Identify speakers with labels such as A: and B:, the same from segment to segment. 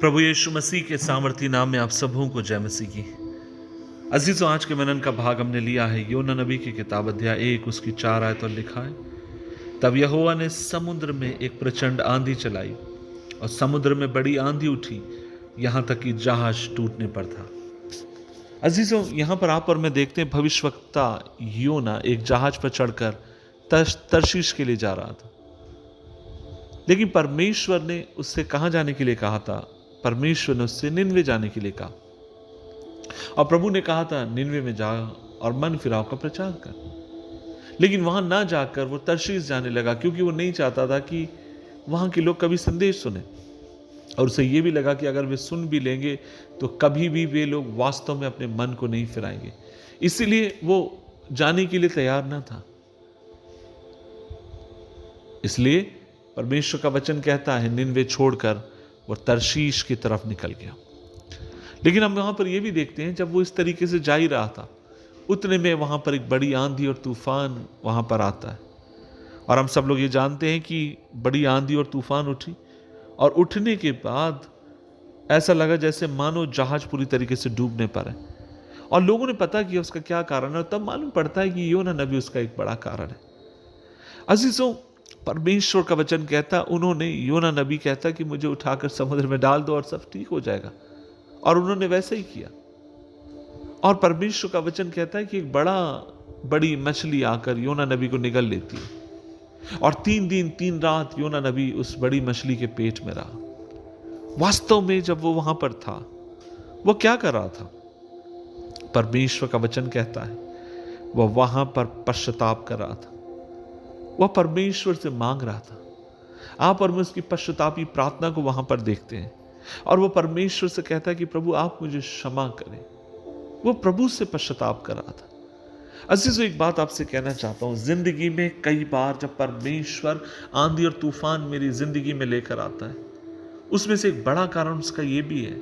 A: प्रभु यीशु मसीह के सामर्थी नाम में आप सबों को जय मसीह की। अजीजों, आज के मनन का भाग हमने लिया है योना नबी की किताब अध्याय 1 उसकी 4 आयत और लिखा है, तब यहोवा ने समुद्र में एक प्रचंड आंधी चलाई और समुद्र में बड़ी आंधी उठी, यहाँ तक कि जहाज टूटने पर था। अजीजों, यहाँ पर आप और मैं देखते हैं भविष्यवक्ता योना एक जहाज पर चढ़कर तर्शीश के लिए जा रहा था, लेकिन परमेश्वर ने उससे कहाँ जाने के लिए कहा था? परमेश्वर ने उससे निनवे जाने के लिए कहा और प्रभु ने कहा था निनवे में जा और मन फिराव का प्रचार कर। लेकिन वहां ना जाकर वो तर्शीश जाने लगा, क्योंकि वो नहीं चाहता था कि वहां के लोग कभी संदेश सुने, और उसे ये भी लगा कि अगर वे सुन भी लेंगे तो कभी भी वे लोग वास्तव में अपने मन को नहीं फिराएंगे। इसीलिए वो जाने के लिए तैयार ना था। इसलिए परमेश्वर का वचन कहता है निनवे छोड़कर वो तर्शीश की तरफ निकल गया। लेकिन हम वहां पर यह भी देखते हैं, जब वो इस तरीके से जा ही रहा था, उतने में वहां पर एक बड़ी आंधी और तूफान वहां पर आता है। और हम सब लोग ये जानते हैं कि बड़ी आंधी और तूफान उठी, और उठने के बाद ऐसा लगा जैसे मानो जहाज पूरी तरीके से डूबने पर है। और लोगों ने पता किया उसका क्या कारण है, और तब मालूम पड़ता है कि योना नबी उसका एक बड़ा कारण है। अजीजों, परमेश्वर का वचन कहता, उन्होंने योना नबी कहता कि मुझे उठाकर समुद्र में डाल दो और सब ठीक हो जाएगा, और उन्होंने वैसा ही किया। और परमेश्वर का वचन कहता है कि एक बड़ी मछली आकर योना नबी को निगल लेती है, और 3 दिन 3 रात योना नबी उस बड़ी मछली के पेट में रहा। वास्तव में जब वो वहां पर था, वो क्या कर रहा था? परमेश्वर का वचन कहता है वह वहां पर पश्चाताप कर रहा था, वह परमेश्वर से मांग रहा था। आप और मैं उसकी पश्चातापी प्रार्थना को वहां पर देखते हैं, और वो परमेश्वर से कहता है कि प्रभु आप मुझे क्षमा करें। वो प्रभु से पश्चाताप कर रहा था। अजीजों, एक बात आपसे कहना चाहता हूं, जिंदगी में कई बार जब परमेश्वर आंधी और तूफान मेरी जिंदगी में लेकर आता है, उसमें से एक बड़ा कारण उसका ये भी है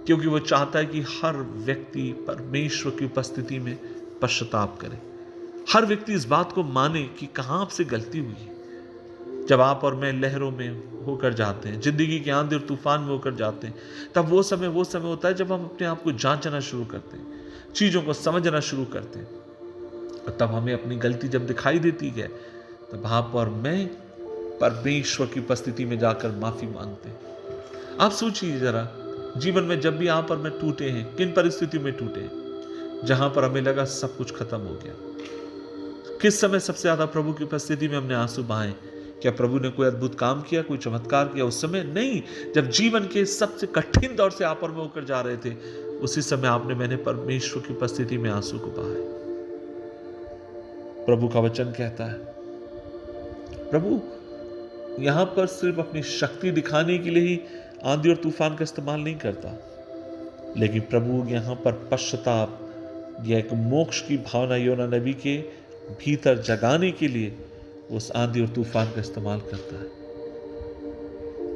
A: क्योंकि वो चाहता है कि हर व्यक्ति परमेश्वर की उपस्थिति में पश्चाताप करे। हर व्यक्ति इस बात को माने कि कहां आपसे गलती हुई है। जब आप और मैं लहरों में होकर जाते हैं, जिंदगी के आंधी और तूफान में होकर जाते हैं, तब वो समय होता है जब हम अपने आप को जांचना शुरू करते हैं, चीजों को समझना शुरू करते हैं, और तब हमें अपनी गलती जब दिखाई देती है, तब आप और मैं परमेश्वर की उपस्थिति में जाकर माफी मांगते हैं। आप सोचिए जरा, जीवन में जब भी आप और मैं टूटे हैं, किन परिस्थितियों में टूटे हैं? जहां पर हमें लगा सब कुछ खत्म हो गया। किस समय सबसे ज्यादा प्रभु की उपस्थिति में हमने आंसू बहाए? क्या प्रभु ने कोई अद्भुत काम किया, कोई चमत्कार किया उस समय? नहीं। जब जीवन के सबसे कठिन दौर से आप और मैं होकर जा रहे थे, उसी समय मैंने परमेश्वर की उपस्थिति में आंसू को बहाए। प्रभु का वचन कहता है, प्रभु यहां पर सिर्फ अपनी शक्ति दिखाने के लिए ही आंधी और तूफान का इस्तेमाल नहीं करता, लेकिन प्रभु यहां पर पश्चाताप या एक मोक्ष की भावना योना नबी के भीतर जगाने के लिए उस आंधी और तूफान का इस्तेमाल करता है।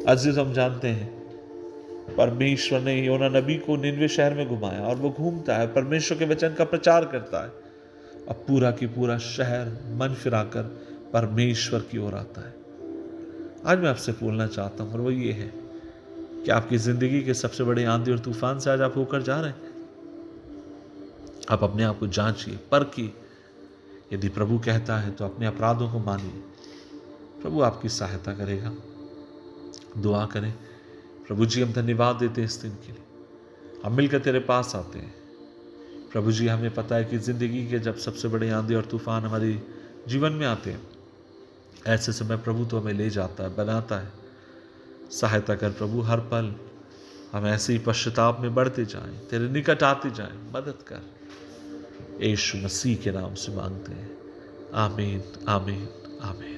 A: अजीज, हम जानते हैं परमेश्वर ने योना नबी को निनवे शहर में घुमाया, और वो घूमता है, परमेश्वर के वचन का प्रचार करता है, अब पूरा की पूरा शहर मन फिराकर परमेश्वर की ओर आता है। आज मैं आपसे बोलना चाहता हूं, और वो ये है कि आपकी जिंदगी के सबसे बड़े आंधी और तूफान से आज आप होकर जा रहे हैं। आप अपने आप को जांचिए, परखिए। यदि प्रभु कहता है तो अपने अपराधों को मानिए, प्रभु आपकी सहायता करेगा। दुआ करें, प्रभु जी हम धन्यवाद देते हैं इस दिन के लिए, हम मिलकर तेरे पास आते हैं। प्रभु जी, हमें पता है कि जिंदगी के जब सबसे बड़े आंधी और तूफान हमारे जीवन में आते हैं, ऐसे समय प्रभु तो हमें ले जाता है, बनाता है। सहायता कर प्रभु, हर पल हम ऐसे ही पश्चाताप में बढ़ते जाएं, तेरे निकट आते जाएं, मदद कर। यीशु मसीह के नाम से मांगते हैं, आमीन, आमीन, आमीन।